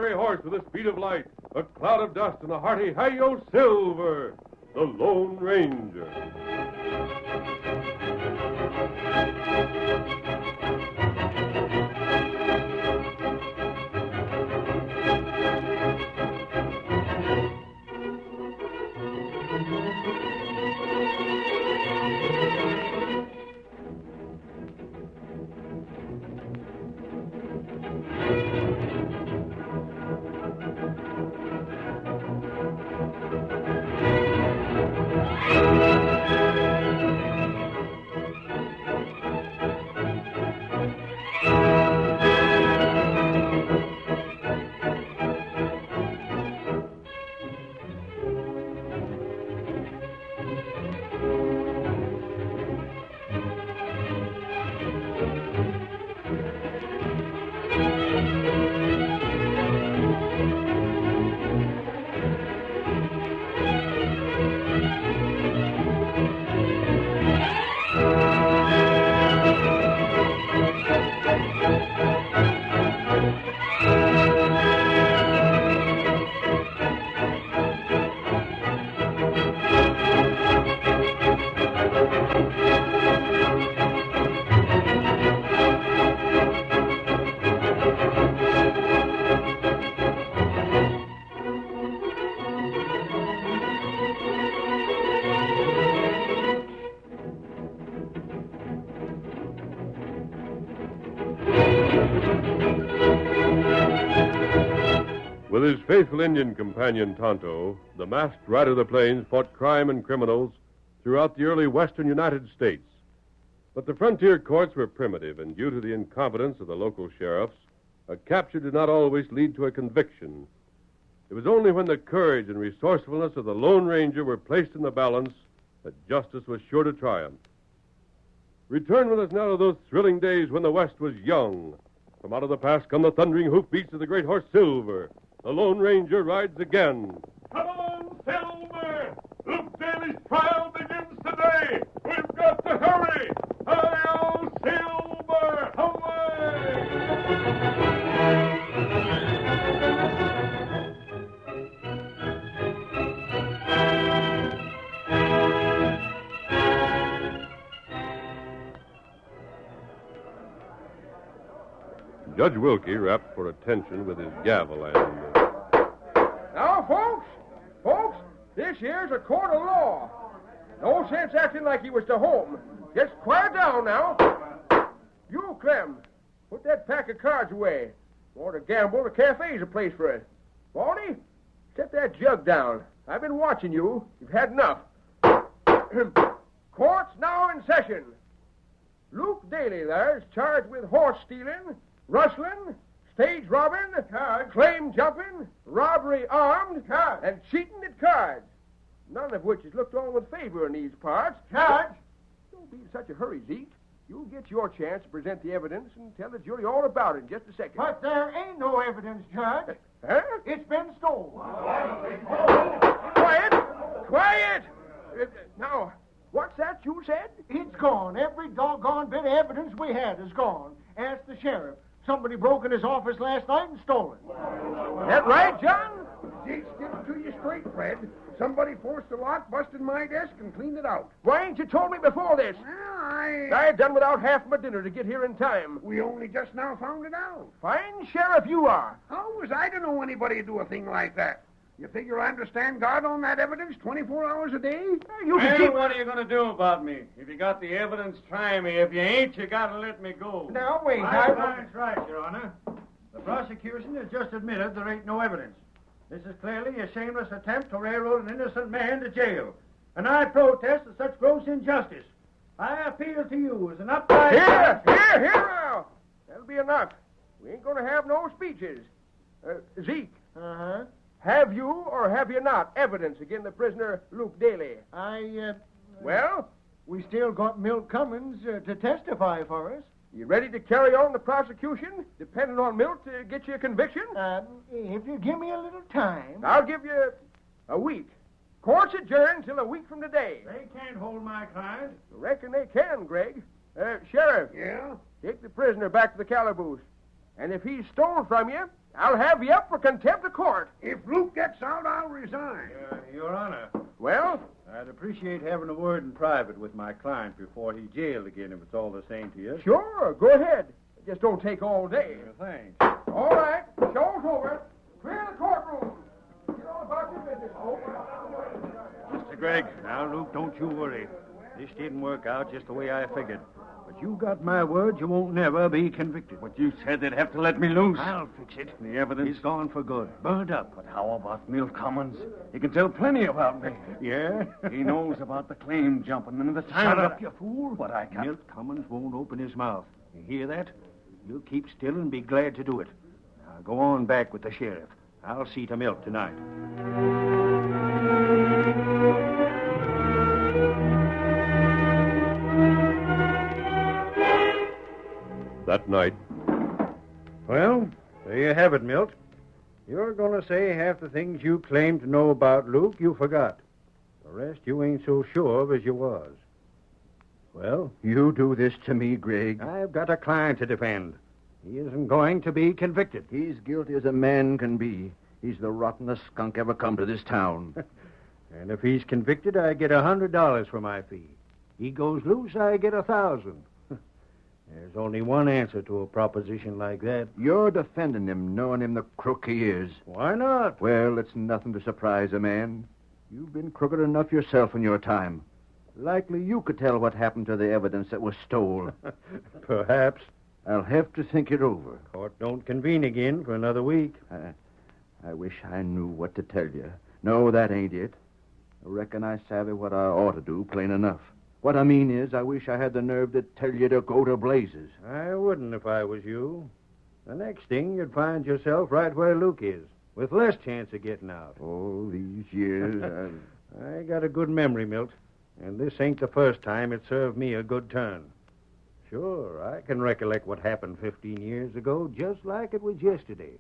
fiery horse with the speed of light, a cloud of dust, and a hearty hi-yo silver, the Lone Ranger. With his faithful Indian companion, Tonto, the masked rider of the plains fought crime and criminals throughout the early western United States. But the frontier courts were primitive, and due to the incompetence of the local sheriffs, a capture did not always lead to a conviction. It was only when the courage and resourcefulness of the Lone Ranger were placed in the balance that justice was sure to triumph. Return with us now to those thrilling days when the West was young. From out of the past come the thundering hoofbeats of the great horse Silver. The Lone Ranger rides again. Come on, Silver! Luke Daly's trial begins today. We've got to hurry. Hi-yo, Silver! Away! Judge Wilkie rapped for attention with his gavel and... Now, folks, this here's a court of law. No sense acting like he was to home. Just quiet down now. You, Clem, put that pack of cards away. Or to gamble, the cafe's a place for it. Baldy, set that jug down. I've been watching you. You've had enough. Court's now in session. Luke Daly there's charged with horse stealing, rustling, stage robbing, claim jumping, robbery armed, and cheating at cards. None of which is looked on with favor in these parts. Judge! Don't be in such a hurry, Zeke. You'll get your chance to present the evidence and tell the jury all about it in just a second. But there ain't no evidence, Judge. Huh? It's been stolen. Quiet! Now, what's that you said? It's gone. Every doggone bit of evidence we had is gone. Ask the sheriff. Somebody broke in his office last night and stole it. That right, John? Zeke's getting to you straight, Fred. Somebody forced the lock, busted my desk, and cleaned it out. Why ain't you told me before this? Well, I had done without half my dinner to get here in time. We only just now found it out. Fine sheriff you are. How was I to know anybody would do a thing like that? You figure I'm to stand guard on that evidence 24 hours a day? You can keep... What are you going to do about me? If you got the evidence, try me. If you ain't, you got to let me go. Now, wait. That's right, Your Honor. The prosecution has just admitted there ain't no evidence. This is clearly a shameless attempt to railroad an innocent man to jail. And I protest at such gross injustice. I appeal to you as an upright... Here now! That'll be enough. We ain't going to have no speeches. Zeke. Uh-huh. Have you or have you not evidence against the prisoner, Luke Daly? Well? We still got Milt Cummins to testify for us. You ready to carry on the prosecution, depending on Milt to get you a conviction? If you give me a little time... I'll give you a week. Court's adjourned till a week from today. They can't hold my client. Reckon they can, Greg. Sheriff. Yeah? Take the prisoner back to the calaboose. And if he's stolen from you, I'll have you up for contempt of court. If Luke gets out, I'll resign. Your Honor, Well, I'd appreciate having a word in private with my client before he's jailed again, if it's all the same to you. sure, go ahead. It just don't take all day. Thanks. All right, show's over. Clear the courtroom. Get on about your business, folks. Mr. Gregg, now, Luke, don't you worry. This didn't work out just the way I figured. But you got my word you won't never be convicted. But you said they'd have to let me loose. I'll fix it. The evidence? He's gone for good. Burned up. But how about Milt Cummins? He can tell plenty about me. Yeah? He knows about the claim jumping and the time. Shut up, you fool. But I got... Milt Cummins won't open his mouth. You hear that? You'll keep still and be glad to do it. Now, go on back with the sheriff. I'll see to Milt tonight. That night, Well, there you have it, Milt. You're going to say half the things you claimed to know about Luke you forgot. The rest you ain't so sure of as you was. Well, You do this to me, Greg. I've got a client to defend. He isn't going to be convicted. He's guilty as a man can be. He's the rottenest skunk ever come to this town. And if he's convicted, I get $100 for my fee. He goes loose, I get 1,000. There's only one answer to a proposition like that. You're defending him, knowing him the crook he is. Why not? Well, it's nothing to surprise a man. You've been crooked enough yourself in your time. Likely you could tell what happened to the evidence that was stole. Perhaps. I'll have to think it over. Court don't convene again for another week. I wish I knew what to tell you. No, that ain't it. I reckon I savvy what I ought to do, plain enough. What I mean is, I wish I had the nerve to tell you to go to blazes. I wouldn't if I was you. The next thing, you'd find yourself right where Luke is, with less chance of getting out. All these years, I got a good memory, Milt, and this ain't the first time it served me a good turn. Sure, I can recollect what happened 15 years ago, just like it was yesterday.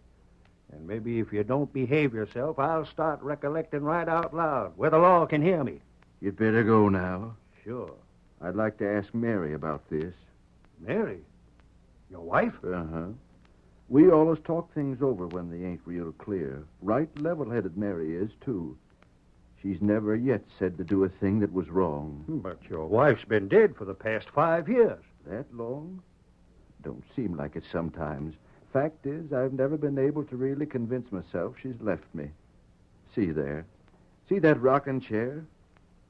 And maybe if you don't behave yourself, I'll start recollecting right out loud, where the law can hear me. You'd better go now. Sure. I'd like to ask Mary about this. Mary? Your wife? Uh-huh. We always talk things over when they ain't real clear. Right level-headed Mary is, too. She's never yet said to do a thing that was wrong. But your wife's been dead for the past 5 years. That long? Don't seem like it sometimes. Fact is, I've never been able to really convince myself she's left me. See there. See that rocking chair?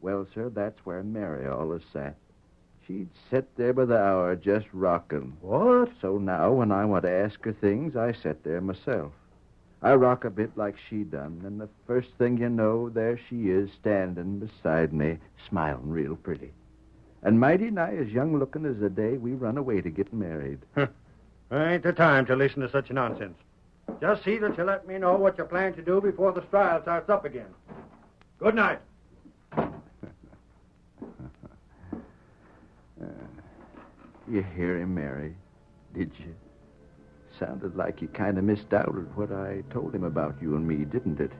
Well, sir, that's where Mary always sat. She'd sit there by the hour just rocking. What? So now, when I want to ask her things, I sit there myself. I rock a bit like she done, and the first thing you know, there she is standing beside me, smiling real pretty. And mighty nigh as young-looking as the day we run away to get married. Ain't the time to listen to such nonsense. Just see that you let me know what you plan to do before the trial starts up again. Good night. You hear him, Mary? Did you? Sounded like you kind of misdoubted what I told him about you and me, didn't it?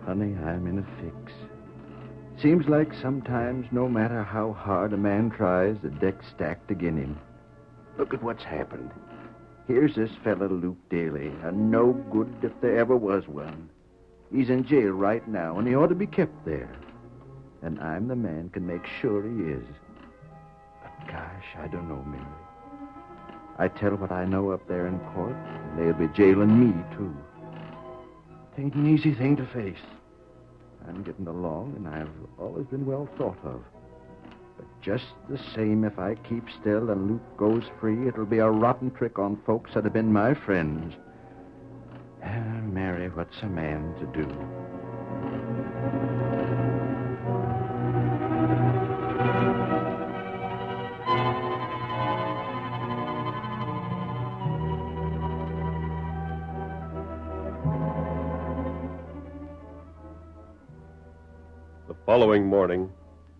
Honey, I'm in a fix. Seems like sometimes, no matter how hard a man tries, the deck's stacked against him. Look at what's happened. Here's this fella, Luke Daly, a no good if there ever was one. He's in jail right now, and he ought to be kept there. And I'm the man can make sure he is. But gosh, I don't know, Mary. I tell what I know up there in court, and they'll be jailing me, too. It ain't an easy thing to face. I'm getting along, and I've always been well thought of. But just the same, if I keep still and Luke goes free, it'll be a rotten trick on folks that have been my friends. Mary, what's a man to do? The following morning,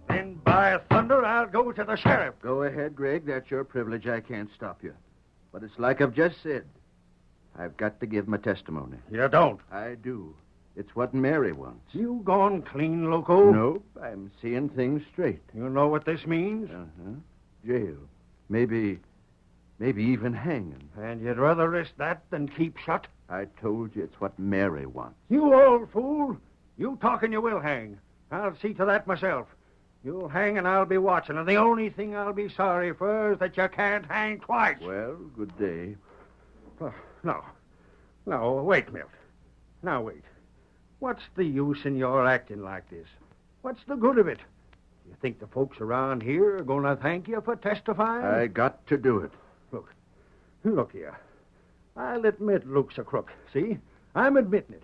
Then, by thunder, I'll go to the sheriff. Go ahead, Greg. That's your privilege. I can't stop you. But it's like I've just said. I've got to give my testimony. You don't. I do. It's what Mary wants. You gone clean, loco? Nope. I'm seeing things straight. You know what this means? Uh-huh. Jail. Maybe Maybe even hanging. And you'd rather risk that than keep shut? I told you it's what Mary wants. You old fool. You talk and you will hang. I'll see to that myself. You'll hang and I'll be watching, and the only thing I'll be sorry for is that you can't hang twice. Well, good day. Oh, no. No, wait, Milt. Now, wait. What's the use in your acting like this? What's the good of it? You think the folks around here are going to thank you for testifying? I got to do it. Look here. I'll admit Luke's a crook, see? I'm admitting it.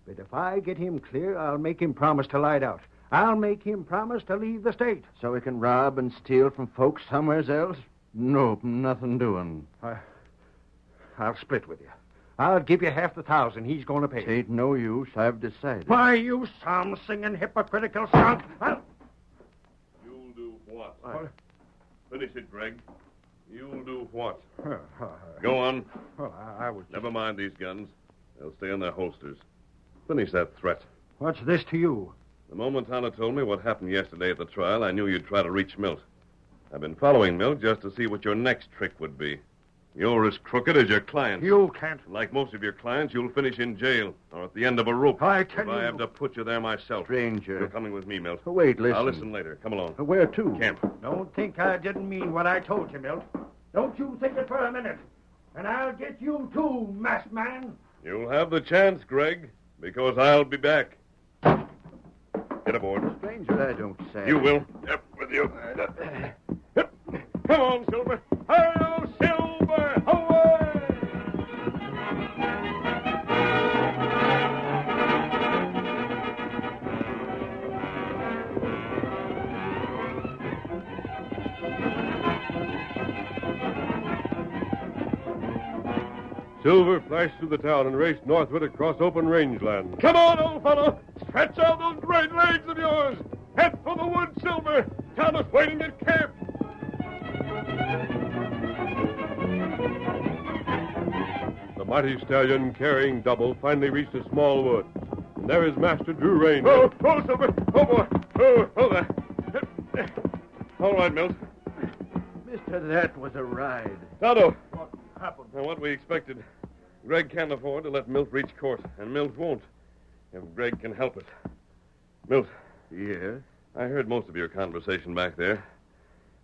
But if I get him clear, I'll make him promise to light out. I'll make him promise to leave the state. So he can rob and steal from folks somewhere else? Nope, nothing doing. I'll split with you. I'll give you half the $1,000 he's going to pay. It ain't no use. I've decided. Why, you psalm-singing hypocritical skunk. You'll do what? Finish it, Greg. You'll do what? Go on. Well, I was... Never mind these guns. They'll stay in their holsters. Finish that threat. What's this to you? The moment Tana told me what happened yesterday at the trial, I knew you'd try to reach Milt. I've been following Milt just to see what your next trick would be. You're as crooked as your clients. You can't... Like most of your clients, you'll finish in jail or at the end of a rope. I tell you... If I have to put you there myself. Stranger. You're coming with me, Milt. Wait, listen. I'll listen later. Come along. Where to? Camp. Don't think I didn't mean what I told you, Milt. Don't you think it for a minute. And I'll get you too, masked man. You'll have the chance, Greg, because I'll be back. Get aboard. Stranger, I don't say. You will. Yep, with you. Come on, Silver. Hi-yo, Silver! Away! Silver flashed through the town and raced northward across open rangeland. Come on, old fellow! Stretch out those great legs of yours! Head for the woods, Silver! Thomas waiting at camp! The mighty stallion, carrying Double, finally reached a small wood. And there his master drew rein. Oh, Silver! Oh, boy! Oh, there! All right, Milt. Mister, that was a ride. Tonto! What happened? Now, what we expected. Greg can't afford to let Milt reach court, and Milt won't. If Greg can help it. Milt. Yes? I heard most of your conversation back there.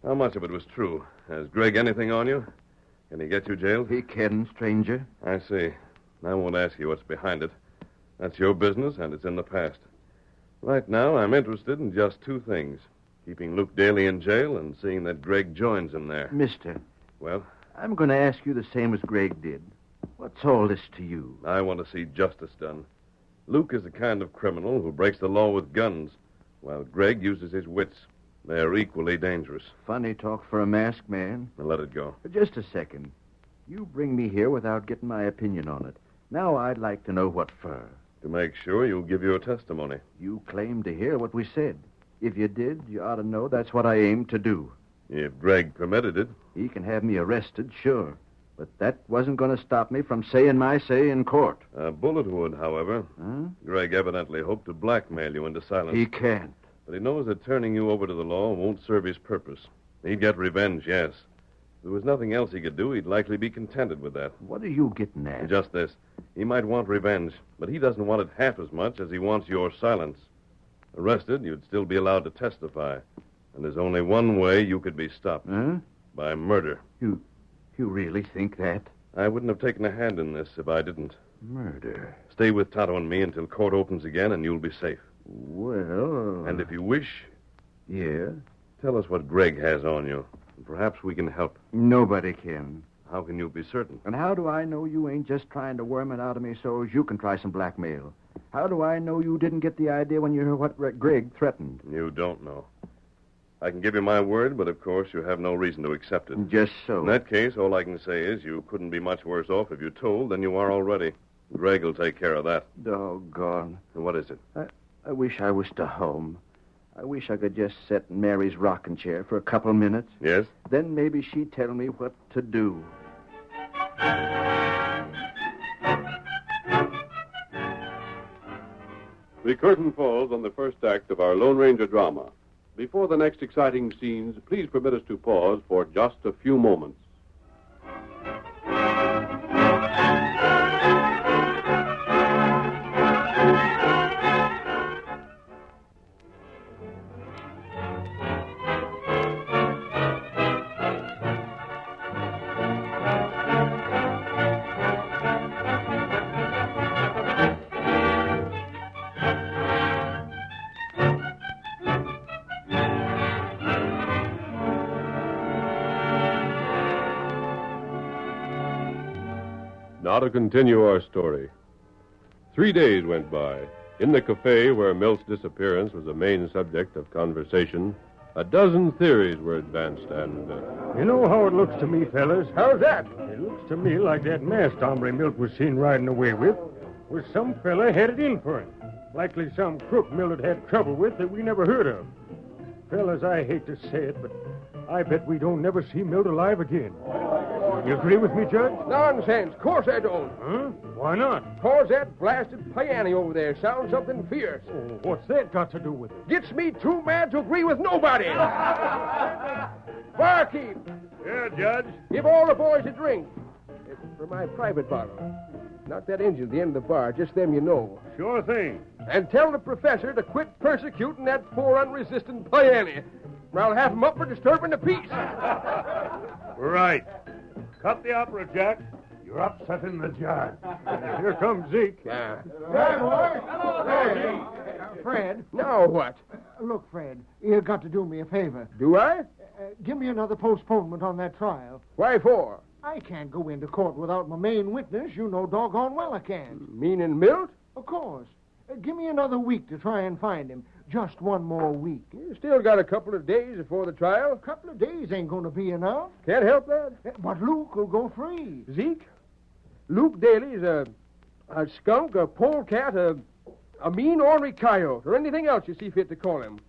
How much of it was true? Has Greg anything on you? Can he get you jailed? He can, stranger. I see. I won't ask you what's behind it. That's your business, and it's in the past. Right now, I'm interested in just two things. Keeping Luke Daly in jail and seeing that Greg joins him there. Mister. Well? I'm going to ask you the same as Greg did. What's all this to you? I want to see justice done. Luke is the kind of criminal who breaks the law with guns, while Greg uses his wits. They're equally dangerous. Funny talk for a masked man. Now let it go. Just a second. You bring me here without getting my opinion on it. Now I'd like to know what for. To make sure you'll give your testimony. You claimed to hear what we said. If you did, you ought to know that's what I aimed to do. If Greg permitted it. He can have me arrested, sure. But that wasn't going to stop me from saying my say in court. A bullet would, however. Huh? Greg evidently hoped to blackmail you into silence. He can't. But he knows that turning you over to the law won't serve his purpose. He'd get revenge, yes. If there was nothing else he could do, he'd likely be contented with that. What are you getting at? Just this. He might want revenge, but he doesn't want it half as much as he wants your silence. Arrested, you'd still be allowed to testify. And there's only one way you could be stopped. Huh? By murder. You really think that? I wouldn't have taken a hand in this if I didn't. Murder? Stay with Tonto and me until court opens again, and you'll be safe. Well... And if you wish... Yeah? Tell us what Greg has on you. And perhaps we can help. Nobody can. How can you be certain? And how do I know you ain't just trying to worm it out of me so as you can try some blackmail? How do I know you didn't get the idea when you heard what Greg threatened? You don't know. I can give you my word, but of course you have no reason to accept it. Just so. In that case, all I can say is you couldn't be much worse off if you told than you are already. Greg will take care of that. Doggone. And what is it? I wish I was to home. I wish I could just sit in Mary's rocking chair for a couple minutes. Yes? Then maybe she'd tell me what to do. The curtain falls on the first act of our Lone Ranger drama. Before the next exciting scenes, please permit us to pause for just a few moments. Now to continue our story. 3 days went by. In the cafe where Milt's disappearance was the main subject of conversation, a dozen theories were advanced, and... You know how it looks to me, fellas? How's that? It looks to me like that masked hombre Milt was seen riding away with was some fella headed in for him. Likely some crook Milt had trouble with that we never heard of. Fellas, I hate to say it, but I bet we don't never see Milt alive again. You agree with me, Judge? Nonsense. Of course I don't. Huh? Why not? Cause that blasted Piany over there sounds something fierce. Oh, what's that got to do with it? Gets me too mad to agree with nobody. Barkeep, Yeah, Judge. give all the boys a drink. It's for my private bottle. Not that engine at the end of the bar, just them you know. Sure thing. And tell the professor to quit persecuting that poor unresistant Piany, or I'll have him up for disturbing the peace. Right. Cut the opera, Jack. You're upsetting the judge. Here comes Zeke. Yeah. Fred. Now what? Look, Fred, you got to do me a favor. Do I? Give me another postponement on that trial. Why for? I can't go into court without my main witness. You know doggone well I can't. Meaning Milt? Of course. Give me another week to try and find him. Just one more week. You still got a couple of days before the trial. A couple of days ain't going to be enough. Can't help that. But Luke will go free. Zeke? Luke Daly's a skunk, a polecat, a mean ornery coyote, or anything else you see fit to call him.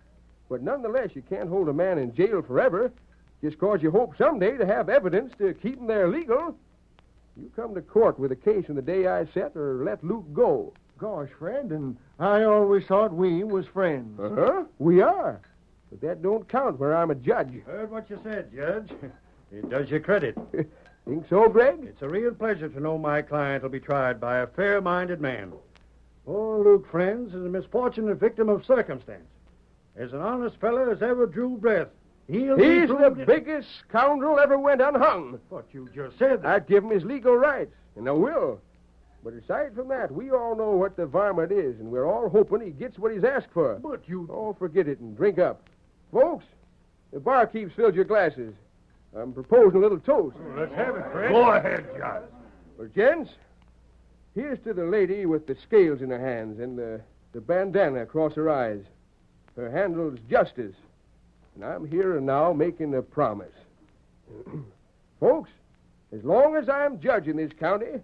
But nonetheless, you can't hold a man in jail forever just cause you hope someday to have evidence to keep him there legal. You come to court with a case on the day I set, or let Luke go. Gosh, Fred, and I always thought we was friends. Uh-huh. We are. But that don't count where I'm a judge. Heard what you said, Judge. It does you credit. Think so, Greg? It's a real pleasure to know my client will be tried by a fair-minded man. Poor Luke Friends is a misfortunate victim of circumstance. As an honest fellow as ever drew breath, He's the biggest scoundrel ever went unhung. But you just said that. I'd give him his legal rights, and I will. But aside from that, we all know what the varmint is, and we're all hoping he gets what he's asked for. But you... Oh, forget it and drink up. Folks, the barkeep's filled your glasses. I'm proposing a little toast. Oh, let's have it, Fred. Go ahead, Judge. Well, gents, here's to the lady with the scales in her hands and the bandana across her eyes. Her handle's justice. And I'm here and now making a promise. Folks, as long as I'm judge in this county,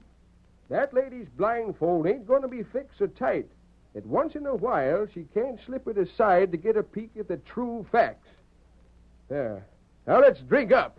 that lady's blindfold ain't going to be fixed so tight that once in a while she can't slip it aside to get a peek at the true facts. There. Now let's drink up.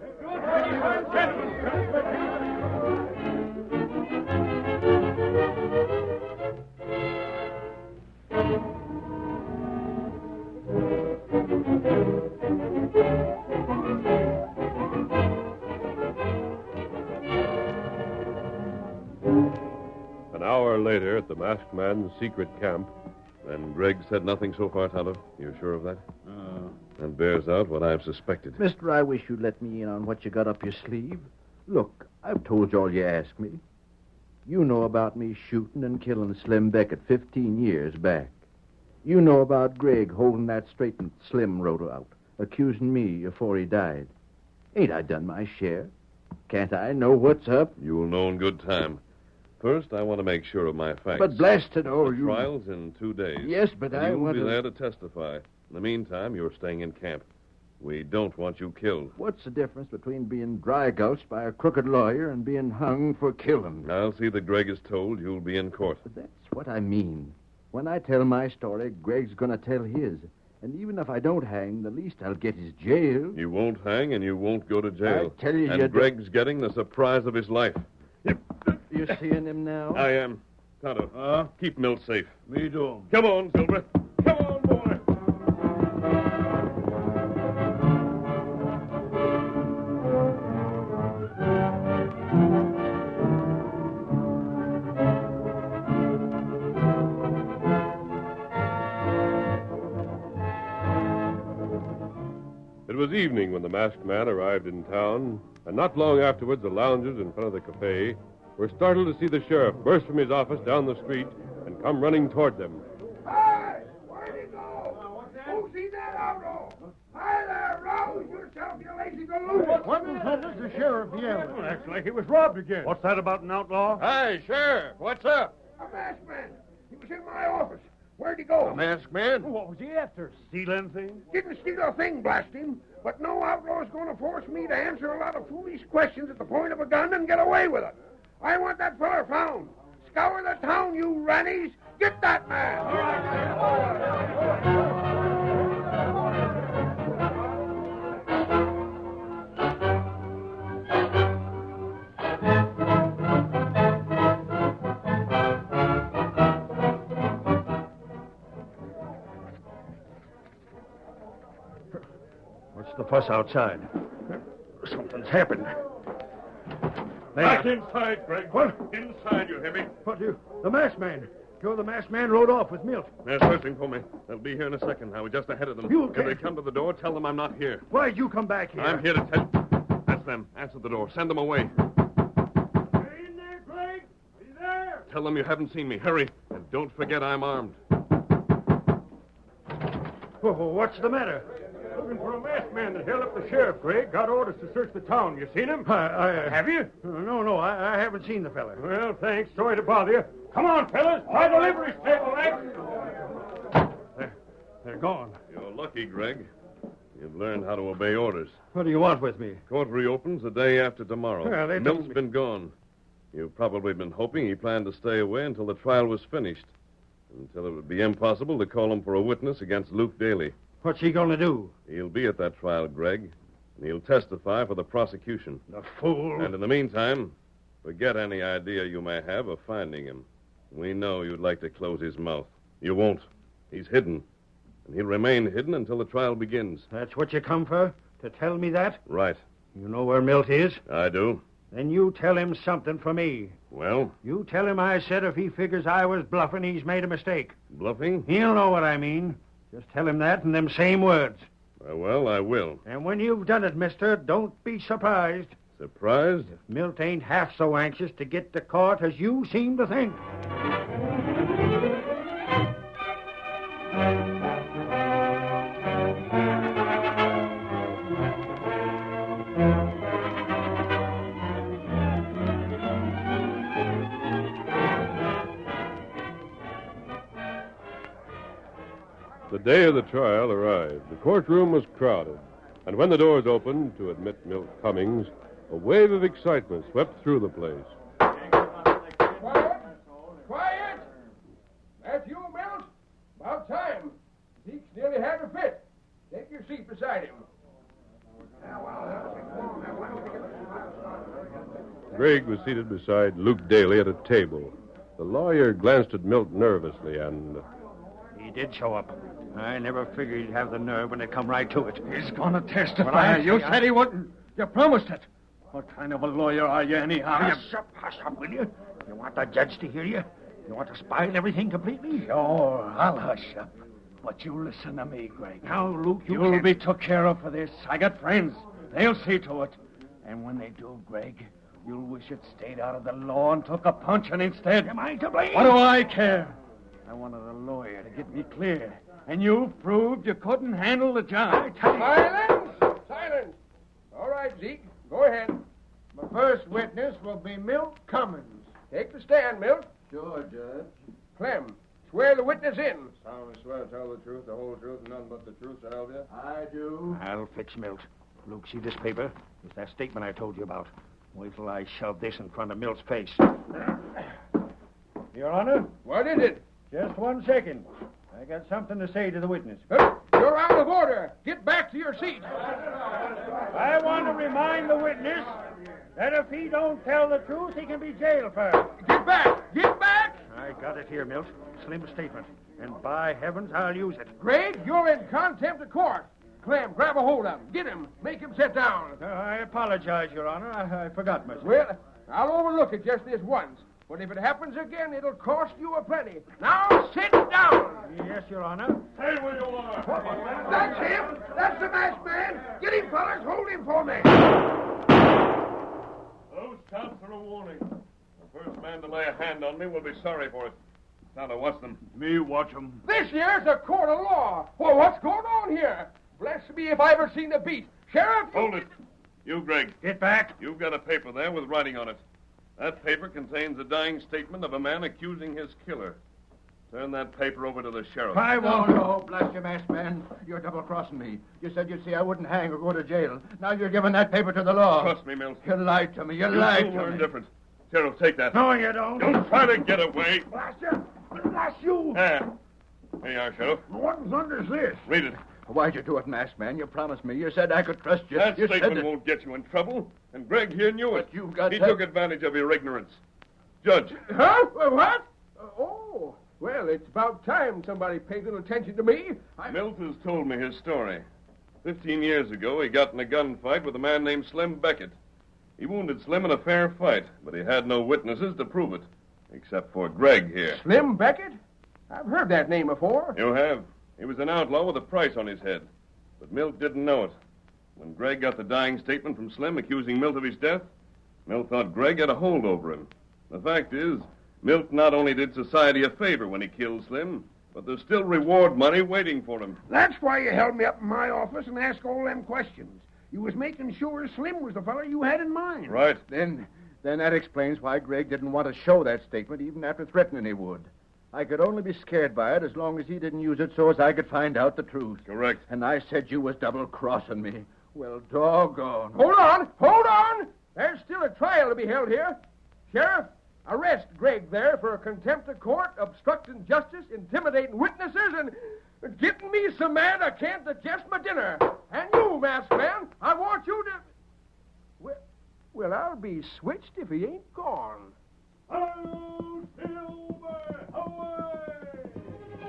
An hour later, at the masked man's secret camp. And Greg said nothing so far, Tonto? You sure of that? That bears out what I've suspected. Mister, I wish you'd let me in on what you got up your sleeve. Look, I've told you all you asked me. You know about me shooting and killing Slim Beckett 15 years back. You know about Greg holding that straight and Slim wrote out, accusing me afore he died. Ain't I done my share? Can't I know what's up? You'll know in good time. First, I want to make sure of my facts. But blasted, The trial's in 2 days. Yes, but and I you'll want be to... there to testify. In the meantime, you're staying in camp. We don't want you killed. What's the difference between being dry gulched by a crooked lawyer and being hung for killing? I'll see that Greg is told you'll be in court. But that's what I mean. When I tell my story, Greg's going to tell his. And even if I don't hang, the least I'll get is jail. You won't hang and you won't go to jail. I tell you, and Greg's getting the surprise of his life. You seeing him now? I am. Tonto, keep Milt safe. Me do. Come on, Silver. Come on, boy. It was evening when the masked man arrived in town, and not long afterwards the loungers in front of the cafe were startled to see the sheriff burst from his office down the street and come running toward them. Hey! Where'd he go? Who seen that auto? Hi there, rouse yourself, you lazy galoot. What in heaven's the sheriff yelling. Well, acts like he was robbed again. What's that about an outlaw? Hey, Sheriff, what's up? A masked man. He was in my office. Where'd he go? A masked man? What was he after? Steal anything? Didn't steal a thing, blast him. But no outlaw's going to force me to answer a lot of foolish questions at the point of a gun and get away with it. I want that feller found. Scour the town, you rannies. Get that man. What's the fuss outside? Something's happened. Back inside, Greg. What? Inside, you hear me? What, you? The masked man. Sure, the masked man rode off with Milt. They're searching for me. They'll be here in a second. I was just ahead of them. You If they can't- come to the door, tell them I'm not here. Why'd you come back here? I'm here to tell... That's them. Answer the door. Send them away. You in there, Greg? Are you there? Tell them you haven't seen me. Hurry. And don't forget I'm armed. Oh, what's the matter? Looking for a masked man that held up the sheriff, Greg. Got orders to search the town. You seen him? Have you? No, I haven't seen the fella. Well, thanks. Sorry to bother you. Come on, fellas. By the livery stable next. They're gone. You're lucky, Greg. You've learned how to obey orders. What do you want with me? Court reopens the day after tomorrow. Well, they told Milt's me- been gone. You've probably been hoping he planned to stay away until the trial was finished. Until it would be impossible to call him for a witness against Luke Daly. What's he going to do? He'll be at that trial, Greg. And he'll testify for the prosecution. The fool. And in the meantime, forget any idea you may have of finding him. We know you'd like to close his mouth. You won't. He's hidden. And he'll remain hidden until the trial begins. That's what you come for? To tell me that? Right. You know where Milt is? I do. Then you tell him something for me. Well, You tell him I said if he figures I was bluffing, he's made a mistake. bluffing? He'll know what I mean. Just tell him that in them same words. Well, I will. And when you've done it, mister, don't be surprised. Surprised? Milt ain't half so anxious to get to court as you seem to think. The day of the trial arrived. The courtroom was crowded. And when the doors opened to admit Milt Cummings, a wave of excitement swept through the place. Quiet! Quiet! That's you, Milt? About time. Zeke's nearly had a fit. Take your seat beside him. Greg was seated beside Luke Daly at a table. The lawyer glanced at Milt nervously and... He did show up. I never figured he'd have the nerve when it come right to it. He's going to testify. Well, I- You said he wouldn't. You promised it. What kind of a lawyer are you, anyhow? Hush up, will you? You want the judge to hear you? You want to spoil everything completely? Sure, I'll hush up. But you listen to me, Greg. Now, Luke, You'll can't- be took care of for this. I got friends. They'll see to it. And when they do, Greg, you'll wish it stayed out of the law and took a punching instead. Am I to blame? What do I care? I wanted a lawyer to get me clear. And you've proved you couldn't handle the job. Silence! Silence! All right, Zeke, go ahead. The first witness will be Milt Cummings. Take the stand, Milt. Sure, Judge. Clem, swear the witness in. Solemnly swear to tell the truth, the whole truth, and none but the truth, so help you. I do. I'll fix Milt. Luke, see this paper? It's that statement I told you about. Wait till I shove this in front of Milt's face. Your Honor, What is it? just 1 second. I got something to say to the witness. You're out of order. Get back to your seat. I want to remind the witness that if he don't tell the truth, he can be jailed for it. Get back! Get back! I got it here, Milt. Slim statement. And by heavens, I'll use it. Greg, you're in contempt of court. Clem, grab a hold of him. Get him. Make him sit down. I apologize, Your Honor. I forgot myself. Well, I'll overlook it just this once. But if it happens again, it'll cost you a plenty. Now sit down. Yes, Your Honor. Stay where you are. That's him. That's the masked man. Get him, fellas. Hold him for me. Those counts are a warning. The first man to lay a hand on me will be sorry for it. Tonto, watch them. Me watch him. This here's a court of law. Well, what's going on here? Bless me if I ever seen a beat. Sheriff! Hold it. You, Greg. Get back. You've got a paper there with writing on it. That paper contains a dying statement of a man accusing his killer. Turn that paper over to the sheriff. I won't. No, blast your masked man. You're double-crossing me. You said you'd see I wouldn't hang or go to jail. Now you're giving that paper to the law. Trust me, Mills. You lied to me. You You lied soon to learn me. different. Sheriff, take that. No, you don't. Don't try to get away. Blast you! Blast you! There. Here you are, Sheriff. What in thunder's this? Read it. Why'd you do it, masked man? You promised me. You said I could trust you. That you statement said won't get you in trouble. And Greg here knew it. But you've got He to- took advantage of your ignorance. Judge. Huh? What? Oh, well, it's about time somebody paid a little attention to me. Mills has told me his story. 15 years ago, he got in a gunfight with a man named Slim Beckett. He wounded Slim in a fair fight, but he had no witnesses to prove it, except for Greg here. Slim Beckett? I've heard that name before. You have. He was an outlaw with a price on his head, but Milt didn't know it. When Greg got the dying statement from Slim accusing Milt of his death, Milt thought Greg had a hold over him. The fact is, Milt not only did society a favor when he killed Slim, but there's still reward money waiting for him. That's why you held me up in my office and asked all them questions. You was making sure Slim was the fellow you had in mind. Right. Then that explains why Greg didn't want to show that statement even after threatening he would. I could only be scared by it as long as he didn't use it so as I could find out the truth. Correct. And I said you was double-crossing me. Well, doggone. Hold on. There's still a trial to be held here. Sheriff, arrest Greg there for contempt of court, obstructing justice, intimidating witnesses, and getting me so mad I can't digest my dinner. And you, masked man, I want you to... Well, I'll be switched if he ain't gone. Oh, Silver, away!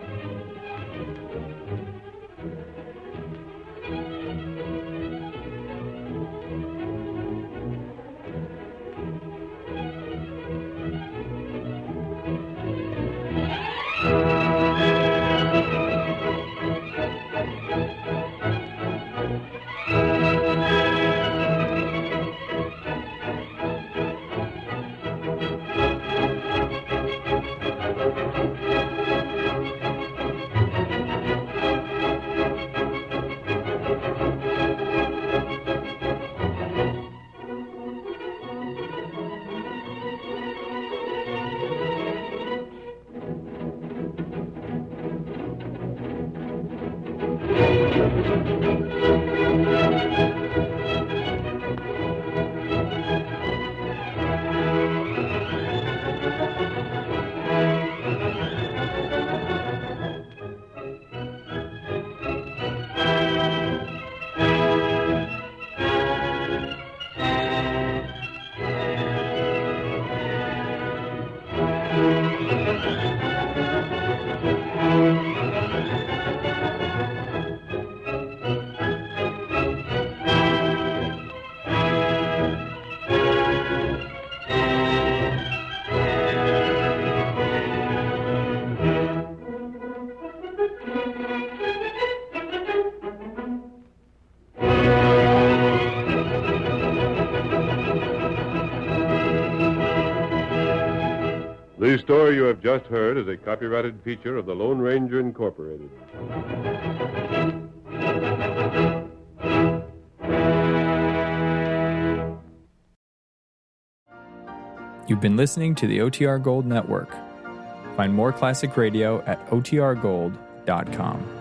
The story you have just heard is a copyrighted feature of the Lone Ranger Incorporated. You've been listening to the OTR Gold Network. Find more classic radio at otrgold.com.